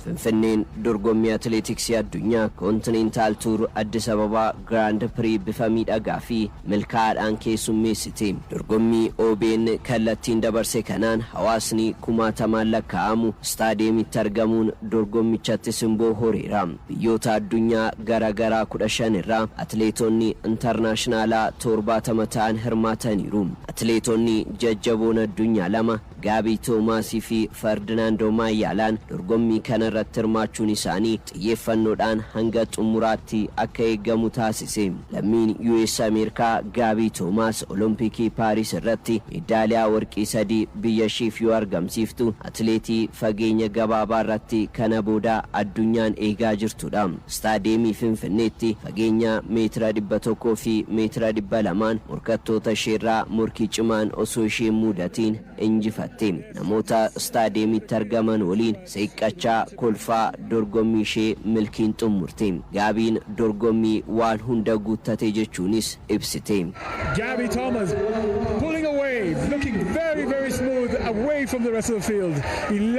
Finfinneen dorgommii atileetiksii addunyaa Continental Tour Addis Ababa Grand Prix bifa miidhagaa fi milkaa'aadhaan keessummeessite. Dorgommii OBN kallattiin dabarse kanaan hawaasni kumaatamaan lakkaa'amu staadiyeemitti argamuun dorgommichatti simboo horiira. Biyyoota addunyaa garaagaraa 15 irraa atileetonni intarnaashinaala 70 ta'an hirmaataniiru. Atileetonni jajjaboon addunyaa lama Gaabii Toomaasii fi Ferdinaandoo Maayyaalaan dorgommii kana irratti hirmaachuun isaanii xiyyeeffannoodhaan hanga xumuraatti akka eegamu taasise. Lammiin US Ameerikaa Gaabii Toomaas Olompikii Paaris irratti meedaaliyaa warqii 3 biyya isheef yoo argamsiiftu atileetii fageenya gabaabaa irratti kana booda addunyaan eegaa jirtudha. Staadiyeemii Finfinneetti fageenya meetira 100 fi meetira 200 morkattoota isheerraa morkii cimaan osoo ishee mudatiin injifatte. Namoota staadiyeemitti argaman waliin seeqqachaa kolfaa dorgommii ishee milkiin xumurte. Gaabiin dorgommii waan hunda guuttate jechuunis ibsite. Gabby Thomas pulling away, looking very smooth away from the rest of the field.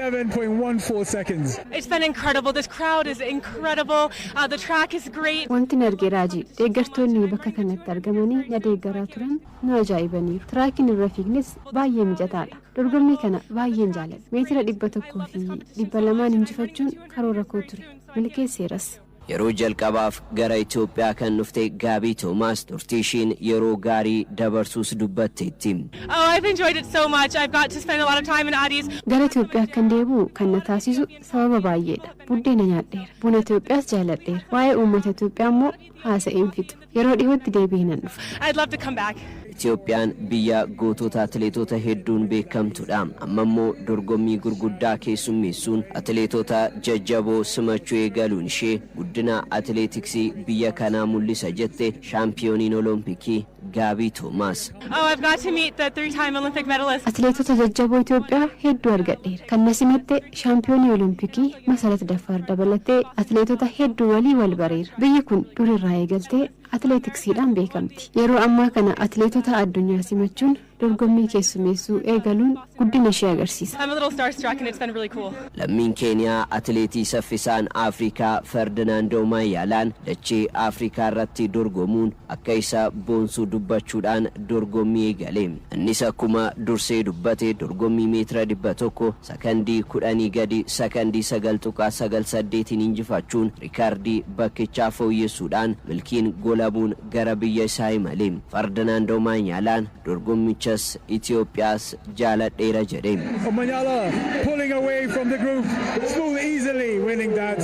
11.14 seconds. It's been incredible. This crowd is incredible. The track is great. Wanti nargeeraaji deeggartoonni bakka kanatti argamanii na deeggaraa turan nu ajaa'ibaniiru. Tiraakiin irra fiignes baay'ee mijataadha. Dorgommii kana baay'een jaaladha. Meetira 100 fi 200 injifachuun karoora koo ture. Milkeesseeras. Yeroo jalqabaaf gara Itoophiyaa kan dhufte Gaabii Toomaas turtiishiin yeroo gaarii dabarsuus dubbatteetti. Oh, I've enjoyed it so much. I've got to spend a lot of time in Addis. Gara Itoophiyaa kan deebi'u kan na taasisu sababa baay'eedha. Buddeena nyaadheera. Buna Itoophiyaas jaaladheera. Waa'ee uummata Itoophiyaa immoo haasa'een fixu. Yeroo dhiyootti deebi'een dhufa. I'd love to come back. Itoophiyaan biyya gootota atileetota hedduun beekamtudha. Amma immoo dorgommii gurguddaa keessummeessuun atileetota jajjaboo simachuu eegaluun ishee guddina atileetiksii biyya kanaa mul'isa jette shaampiyooniin Olompikii Gaabii Toomaas. Oh, I've got to meet the 3-time Olympic medalist. Atileetota jajjaboo Itoophiyaa hedduu argadheera. Kan na simatte shaampiyoonii Olompikii Masarat Daffaar dabalatee atileetota hedduu walii wal bareera. Biyyi kun durirraa eegaltee atileetiksiidhaan beekamti. Yeroo ammaa kana atileetota addunyaa simachuun dorgommii keessummeessuu eegaluun guddina ishee agarsiisa. I'm a little starstruck and it's been really cool. Lammiin Keeniyaa atileetii saffisaan Afrikaa Ferdinaandoo Maayyaalaan dachee Afrikaa irratti dorgomuun akka isa boonsuu dubbachuudhaan dorgommii eegale. Innis akkuma dursee dubbate dorgommii meetira 100 sakandii 10 gadi sakandii 9.98 injifachuun rikaardii bakkichaa fooyyessuudhaan milkiin golabuun gara biyya isaa imale. Ferdinaandoo Maayyaalaan dorgommicha Ethiopia's jaaladheera jedhe. Omanyala pulling away from the group, smooth easily winning that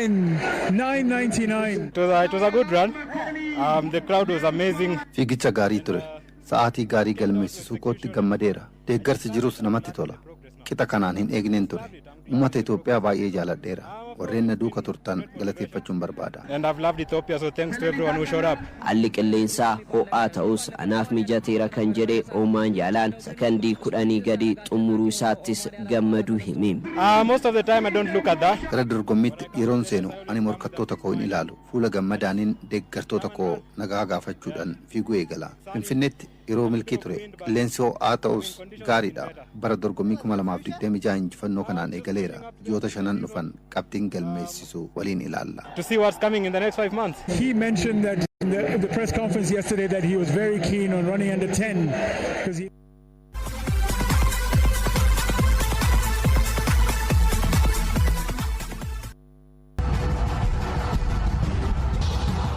in 9:99. It was a good run. The crowd was amazing. Fiigicha gaarii ture. Sa'aatii gaarii galmeessisuu kootti gammadeera. Deeggarsi jirus namatti tola. Qixa kanaan hin eegneen ture. Uummata Itoophiyaa baay'ee jaaladheera. Warreen na duuka turtan galateeffachuun barbaada. And I've loved Ethiopia, so thanks to everyone who showed up. Haalli qilleensaa ho'aa ta'us anaaf mijateera kan jedhe Omanyaalaan sakandii 10 gadi xumuruu isaattis gammaduu hime. Most of the time I don't look at that. Gara dorgommiitti yeroon seenu ani morkattoota koo hin ilaalu. Fuula gammadaaniin deeggartoota koo nagaa gaafachuudhaan fiiguu eegala. Finfinneetti yeroo milkii ture. Qilleensi ho'aa ta'us gaariidha. Bara dorgommii 2026 injifannoo kanaan eegaleera. Ji'oota 5 dhufan qabxiin galmeessisu waliin ilaalla. To see what's coming in the next 5 months. He mentioned that in the press conference yesterday that he was very keen on running under 10 because he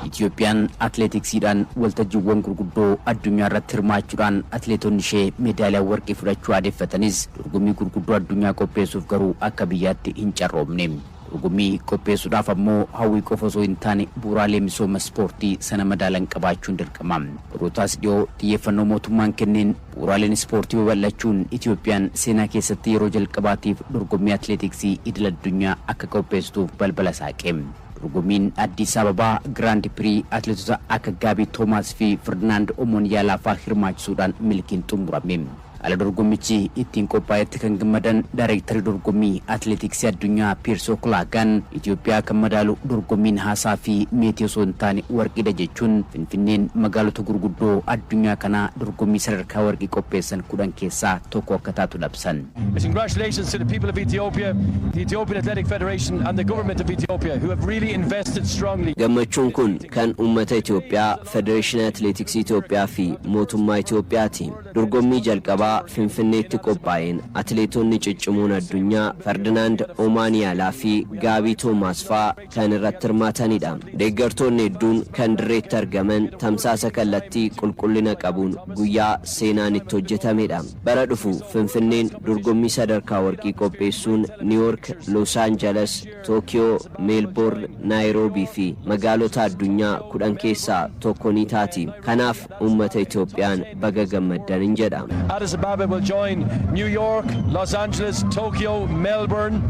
Itoophiyaan atileetiksiidhaan waltajjiiwwan gurguddoo addunyaa irratti hirmaachuudhaan atileetonni ishee meedaaliyaa warqii fudhachuu adeeffatanis dorgommii gurguddoo addunyaa qopheessuuf garuu akka biyyaatti hin carroomne. Dorgommii qopheessuudhaaf ammoo hawwii qofa osoo hin taane bu'uuraalee misooma ispoortii sana madaalan qabaachuun dirqama. Yerootaas dhiyoo xiyyeeffannoo mootummaan kenneen bu'uuraaleen ispoortii babal'achuun Itoophiyaan seenaa keessatti yeroo jalqabaatiif dorgommii atileetiksii idil addunyaa akka qopheessituuf balbala saaqe. Dorgommiin Addis Ababaa Grand Prix atileetota akka Gaabii Toomaas fi Ferdinaand Omanyaalaa fa'aa hirmaachisuudhaan milkiin xumurame. Ala dorgommichi ittiin qophaa'etti kan gammadan Daayireektarii dorgommii atileetiksii addunyaa Piirsoo Kulaagaan Itoophiyaa kan madaalu dorgommiin haasaa fi meetii osoo hin taane warqiidha jechuun Finfinneen magaalota gurguddoo addunyaa kanaa dorgommii sadarkaa warqii qopheessan 10 keessaa tokko akka taatu labsan. Congratulations to the people of Ethiopia, the Ethiopian Athletic Federation and the government of Ethiopia who have really invested strongly. Gammachuun kun kan uummata Itoophiyaa, Federeeshinii Atileetiksii Itoophiyaa fi mootummaa Itoophiyaati. Dorgommii jalqabaa Finfinneetti qophaa'een atileetonni ciccimoon addunyaa Ferdinand Omaaniyaalaa fi Gaabii Toomaas fa'aa kan irratti hirmaatanidha. Deeggartoonni hedduun kan dirreetti argaman tamsaasa kallattii qulqullina qabuun guyyaa seenaan itti hojjetamedha. Bara dhufu Finfinneen dorgommii sadarkaa warqii qopheessuun New York, Los Angeles, Tokyo, Melbourne, Nairobi fi magaalota addunyaa 10 keessaa tokko ni taati. Kanaaf uummata Itoophiyaan baga gammaddan jedha. Addis Ababa will join New York, Los Angeles, Tokyo, Melbourne,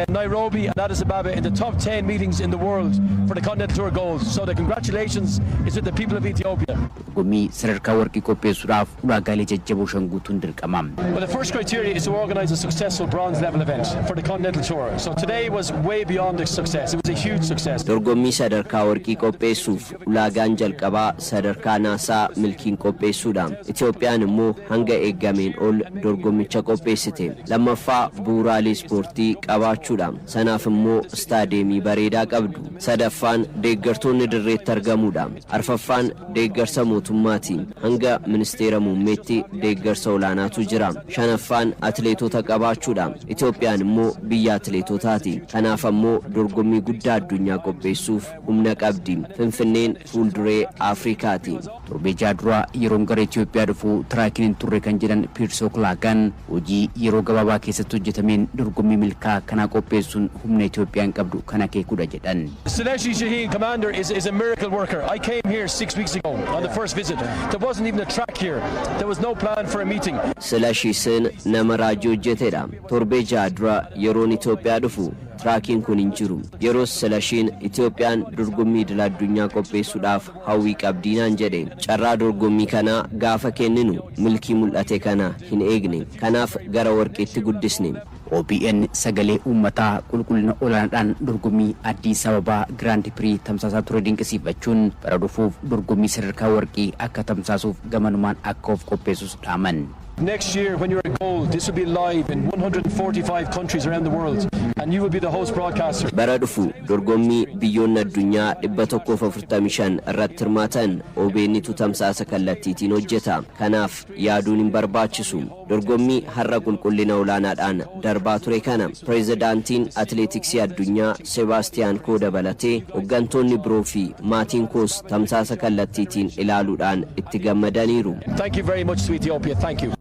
Nairobi and Addis Ababa in the top 10 meetings in the world for the Continental Tour goals. So the congratulations is with the people of Ethiopia. Dorgommii sadarkaa warqii qopheessuudhaaf ulaagaalee jajjaboo shan guutuun dirqama. Well, the first criteria is to organize a successful bronze level event for the Continental Tour. So today was way beyond the success. It was a huge success. Dorgommii sadarkaa warqii qopheessuuf ulaagaan jalqabaa sadarkaa naasaa milkiin qopheessuudha. Itoophiyaan immoo hanga eeggameen ol dorgommicha qopheessite. Lammaffaa bu'uuraalee ispoortii qabaachuudha. Sanaaf immoo istaadeemii bareedaa qabdu. Sadaffaan deeggartoonni dirreetti argamuudha. Arfaffaan deeggarsa mootummaatiin hanga ministeera muummeetti deeggarsa olaanaatu jira. Shanaffaan atileetota qabaachuudha. Itoophiyaan immoo biyya atileetotaati. Kanaaf immoo dorgommii guddaa addunyaa qopheessuuf humna qabdi. Finfinneen fuulduree Afrikaati. Torbee jaadura yeroon gara Itoophiyaa dhufu tiraakiin hin turre kan jedhan Piirsoo Kulaagaan hojii yeroo gabaabaa keessatti hojjetameen dorgommii milkaa kana qopheessuun humna Itoophiyaan qabdu kana keekuudha jedhan. Seleshi Shaheen, commander, is a miracle worker. I came here 6 weeks ago on the first visit. There wasn't even a track here. There was no plan for a meeting. Seleshi Shaheen nama raajii hojjetedha. Torbee jaadura yeroon Itoophiyaa dhufu traakiin kun hin jiru. Yeroo Seleshiin Itoophiyaan dorgommii idil addunyaa qopheessuudhaaf hawwii qabdiinaan jedhe. Carraa dorgommii kana gaafa kenninu milkii mul'ate kana hin eegne. Kanaaf gara warqiitti guddisne. OBN sagalee uummataa qulqullina olaanaadhaan dorgommii Addis Ababaa Grand Prix tamsaasaa ture dinqisiifachuun bara dhufuuf dorgommii sadarkaa warqii akka tamsaasuuf gamanumaan akka of qopheessus dhaaman. Next year, when you're at gold, this will be live in 145 countries around the world, and you will be the host broadcaster. Bara dhufu dorgommii biyyoonni addunyaa 145 irratti hirmaatan OBNtu tamsaasa kallattiitiin hojjeta. Kanaaf yaaduun hin barbaachisu. Dorgommii har'a qulqullina olaanaadhaan darbaa ture kana pireezidaantiin atileetiksii addunyaa Sebaastiyaan Koo dabalatee hooggantoonni biroo fi maatiin koos tamsaasa kallattiitiin ilaaluudhaan itti gammadaniiru. Thank you very much to Ethiopia. Thank you.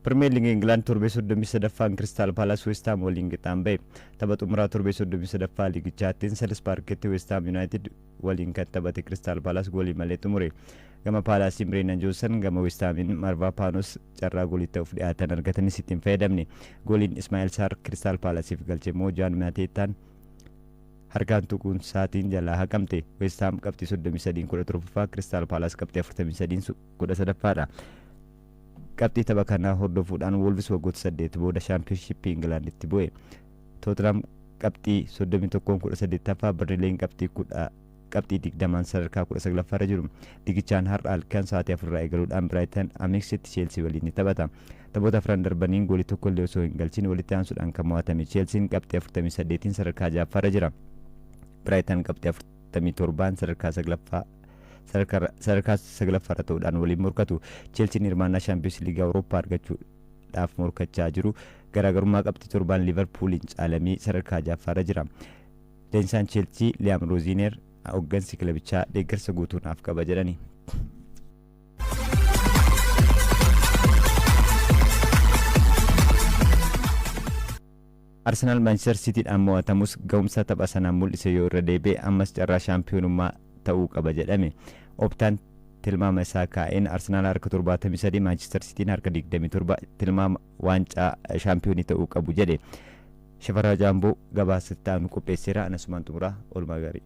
Primarligii England torbee 33ffaan Crystal Palace West Ham waliin qixaan ba'e. Tapha xumuraa torbee 33ffaa liigichaattiin Selhurst Parkitti West Ham United waliin kan taphate Crystal Palace goolii malee xumure. Gama Palaasiin Brennan Johnson gama West Hamiin Marvaa Paanos carraa goolii ta'uuf dhiyaatan argatanis ittiin fayyadamne. Gooliin Ismaa'eel Saar Crystal Palaceif galche immoo Jaan Mateettaan harkaan tuquun saatiin jalaa haqamte. West Ham qabxii 33-17ffaa Crystal Palace qabxii 43-13ffaadha. Qabxii tapha kanaa hordofuudhaan Wolves waggoota 8 booda Championship Englanditti bu'e. Tottenham qabxii 31-18ffaa Burnley qabxii 20 sadarkaa 19ffaarra jiru. Liigichaan har'a halkan sa'aatii 4 eegaluudhaan Brighton Amexetti Cheelsii waliin ni taphata. Taphoota afran darbaniin goolii tokko illee osoo hin galchin walitti aansuudhaan kan mo'atame Cheelsiin qabxii 48 sadarkaa 6ffaarra jira. Brighton qabxii 47 sadarkaa 9ffaa sadarkaa 9ffaarra ta'uudhaan waliin morkatu. Cheelsiin hirmaannaa Champions League Awurooppaa argachuudhaaf morkachaa jiru. Garaagarummaa qabxii 7 Liverpooliin caalamii sadarkaa 6ffaarra jira. Leensaan Cheelsii Liam Rozineer hooggansi kilabichaa deeggarsa guutuunaaf qaba jedhani. Arsenaal Maanchastar Cityidhaan mo'atamus ga'umsa tapha sanaan mul'ise yoo irra deebi'e ammas carraa shaampiyoonummaa ta'uu qaba jedhame. Optaan tilmaama isaa kaa'een Arsenaal harka 73 Maanchastar Cityin harka 27 tilmaama waancaa shaampiyoonii ta'uu qabu jedhe. Shafarraa Jaamboo gabaasa ta'an qopheesseera. Anasumaan xumuraa oolmaa gaarii.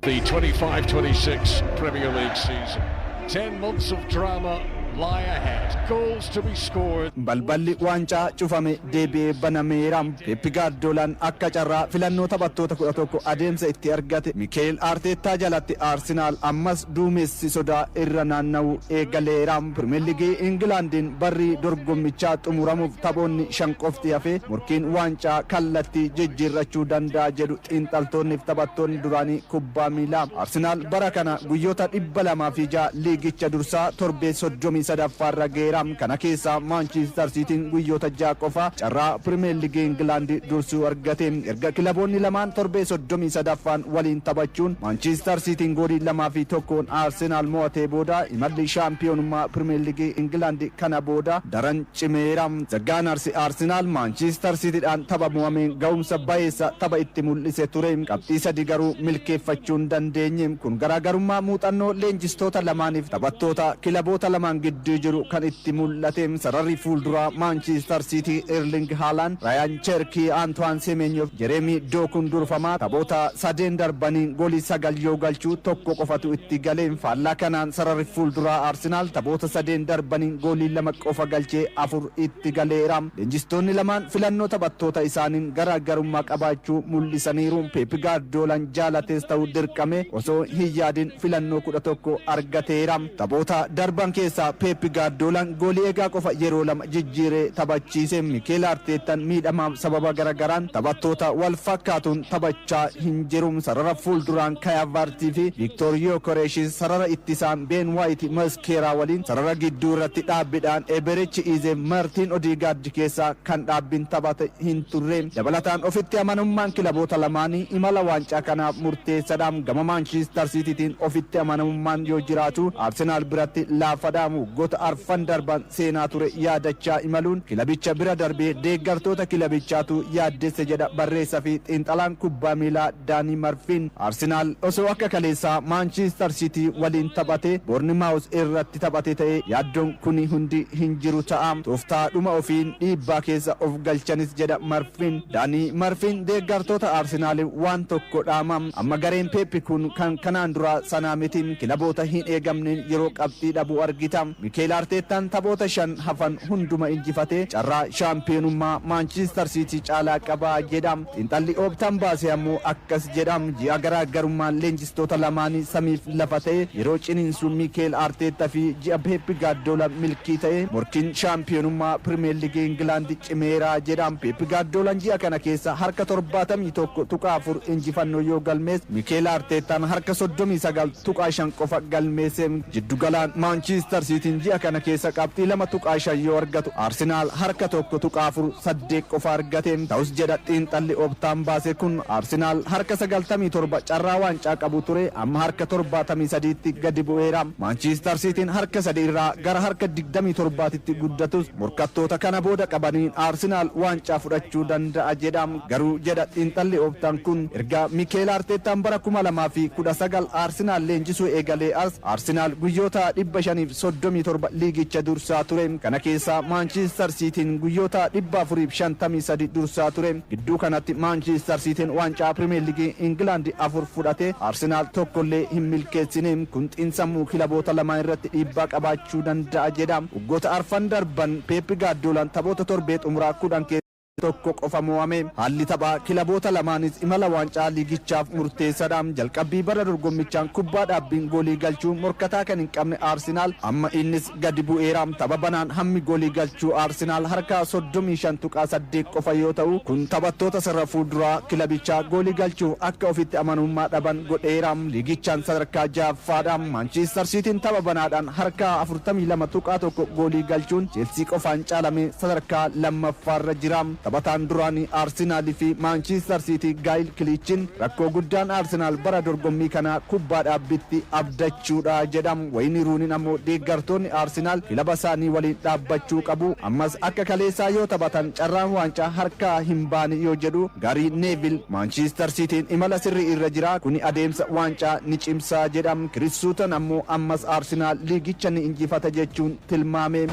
The 25-26 Premier League season. 10 months of drama lie ahead. Goals to be scored. Balballi waancaa cufame deebi'ee banameera. Pep Guardiolaan akka carraa filannoo taphattoota 11 adeemsa itti argate. Mikel Arteettaa jalatti Arsenaal ammas duumessi sodaa irra naanna'u eegaleera. Primarligii Ingilaandiin barri dorgommichaa xumuramuuf taphoonni 5 qofti hafe murkiin waancaa kallattii jijjiirrachuu danda'a jedhu xiinxaltoonni fi taphattoonni duraanii kubbaa miilaa. Arsenaal bara kana guyyoota 206 liigicha dursaa torbee 37 geeram kana keessa Maanchastar Cityin guyyoota 6 qofa carraa Primarligii Ingilaandi dursuu argate. Erga kilaboonni lamaan torbee 37 waliin taphachuun Maanchastar Cityin goolii 2-1 Arsenaal mo'atee booda imalli shaampiyoonummaa Primarligii Ingilaandi kana booda daran cimeera. Zaggaanarsi Arsenaal Maanchastar Citydhaan tapha mo'ameen ga'umsa bayeessa tapha itti mul'ise ture. Qabxii 3 garuu milkeeffachuu hin dandeenye. Kun garaagarummaa muuxannoo leenjistoota lamaaniif taphattoota kilaboota lamaan gidduu jiru kan itti mul'ate. Sararri fuulduraa Maanchastar City Erling Haaland, Ryan Cherki, Antoine Semenyo, Jeremy Dokun durfamaa taphoota 3 darbanii goolii 9 yoo galchuu tokko qofatu itti gale. Faallaa kanaan sararri fuulduraa Arsenaal taphoota 3 darbanii goolii 2 qofa galchee 4 itti galeera. Leenjistoonni lamaan filannoo taphattoota isaaniin garaagarummaa qabaachuu mul'isaniiru. Pep Guardiolaan jaalatees ta'uu dirqame osoo hin yaadin filannoo 11 argateera. Taphoota darban keessaa Pep Guardiolaan goolii egaa qofa yeroo 2 jijjiiree taphachiise. Mikel Arteettaan miidhamaaf sababa garagaraan taphattoota wal fakkaatuun taphachaa hin jiru. Sarara fuulduraan Kai Havertz fi Victor Gyökeres, sarara ittisaan Ben White Maskeeraa waliin sarara gidduu irratti dhaabbiidhaan Eberechi Ize Martin Odegaard keessaa kan dhaabbin taphate hin turre. Dabalataan ofitti amanamummaan kilaboota lamaanii imala waancaa kanaaf murteessaadha. Gama Maanchastar Citytiin ofitti amanamummaan yoo jiraatu Arsenaal biratti laafadhaamu goota arfan darban seenaa ture yaadachaa imaluun kilabicha bira darbee deeggartoota kilabichaatu yaaddesse jedha barreessaa fi xiinxalaan kubbaa miilaa Daanii Marfiin. Arsenaal osoo akka kaleessaa Maanchastar City waliin taphate Bournemouth irratti taphate ta'e yaaddoon kuni hundi hin jiru ta'a. Tooftaadhuma ofiin dhiibbaa keessa of galchanis jedha Marfiin. Daanii Marfiin deeggartoota Arsenaal waan tokko dhaama. Amma gareen Pep kun kan kanaan dura sanaa miti. Kilaboota hin eegamneen yeroo qabxii dhabu argita. Mikel Arteettaan taphoota 5 hafan hunduma injifate carraa shaampiyoonummaa Maanchastar City caalaa qaba jedha. Xiinxalli oobtan baase ammoo akkas jedha. Ji'a garaagarummaan leenjistoota lamaanii samiif lafa ta'e yeroo ciniinsu Mikel Arteettaa fi ji'a Pep Guardiola milkii ta'e morkiin shaampiyoonummaa Primarligii Ingilaandi cimeera jedha. Pep Guardiolaan ji'a kana keessa harka 71.4 injifannoo yoo galmees Mikel Arteettaan harka 39.5 qofa galmeesse. Jiddugalaan Maanchastar Cityin ji'a kana keessa qabxii 2.5 yoo argatu Arsenaal harka 1.48 qofa argate. Ta'us jedha xiinxalli oobtaan baase kun Arsenaal harka 97 carraa waancaa qabu ture amma harka 73tti gadi bu'eera. Maanchastar Cityin harka 3 irraa gara harka 27tti guddatus morkattoota kana booda qabaniin Arsenaal waancaa fudhachuu danda'a jedha. Garuu jedha xiinxalli oobtaan kun erga Mikel Arteettaan bara 2019 Arsenaal leenjisuu eegalee as Arsenaal guyyoota 537 liigicha dursaa ture. Kana keessa Maanchastar Cityin guyyoota 453 dursaa ture. Gidduu kanatti Maanchastar Cityin waancaa Primarligii Ingilaandi 4 fudhate Arsenaal tokkollee hin milkeessine. Kun xiinsammuu kilaboota lamaan irratti dhiibbaa qabaachuu danda'a jedha. Waggoota arfan darban Pep Guardiolaan taphoota torbee xumuraa 10 tokko qofa mo'ame. Haalli taphaa kilaboota lamaanis imala waancaa liigichaaf murteessaadha. Jalqabbii bara dorgommichaan kubbaa dhaabbiin goolii galchuu morkataa kan hin qabne Arsenaal amma innis gadi bu'eera. Tapha banaan hammi goolii galchuu Arsenaal harka 35.8 qofa yoo ta'u kun taphattoota sarara fuulduraa kilabichaa goolii galchuu akka ofitti amanummaa dhaban godheera. Liigichaan sadarkaa 6ffaadha. Maanchastar Cityin tapha banaadhaan harka 42.1 goolii galchuun Cheelsii qofaan caalame sadarkaa 2ffaarra jira. Taphataan duraanii Arsenaal fi Maanchastar City Gaayil Kilichin rakkoo guddaan Arsenaal bara dorgommii kana kubbaa dhaabbitti abdachuudha jedha. Wayini Ruuniin ammoo deeggartoonni Arsenaal kilaba isaanii waliin dhaabbachuu qabu. Ammas akka kaleessaa yoo taphatan carraan waancaa harkaa hin baane yoo jedhu Gary Neville Maanchastar Cityin imala sirrii irra jira. Kuni adeemsa waancaa ni cimsaa jedha. Chris Sutton ammoo ammas Arsenaal liigicha ni injifata jechuun tilmaame.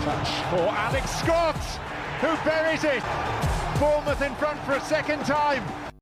Who buries it? Bournemouth in front for a second time.